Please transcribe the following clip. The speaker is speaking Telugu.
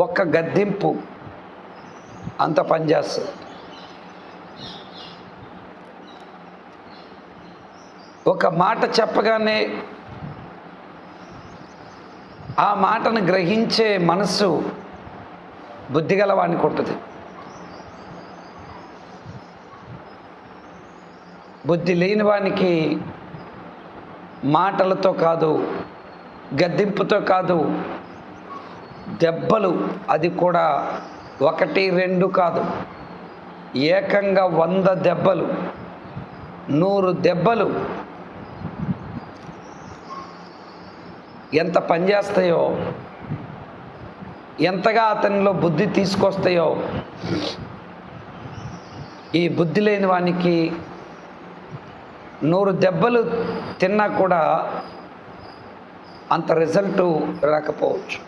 ఒక్క గద్దింపు అంత పనిచేస్తుంది. ఒక మాట చెప్పగానే ఆ మాటను గ్రహించే మనస్సు బుద్ధిగలవానికి ఉంటుంది. బుద్ధి లేని వానికి మాటలతో కాదు, గద్దింపుతో కాదు, దెబ్బలు, అది కూడా 1, 2 కాదు, ఏకంగా 100 దెబ్బలు, 100 దెబ్బలు ఎంత పనిచేస్తాయో, ఎంతగా అతనిలో బుద్ధి తీసుకొస్తాయో. ఈ బుద్ధి లేని వానికి 100 దెబ్బలు తిన్నా కూడా అంత రిజల్ట్ రాకపోవచ్చు.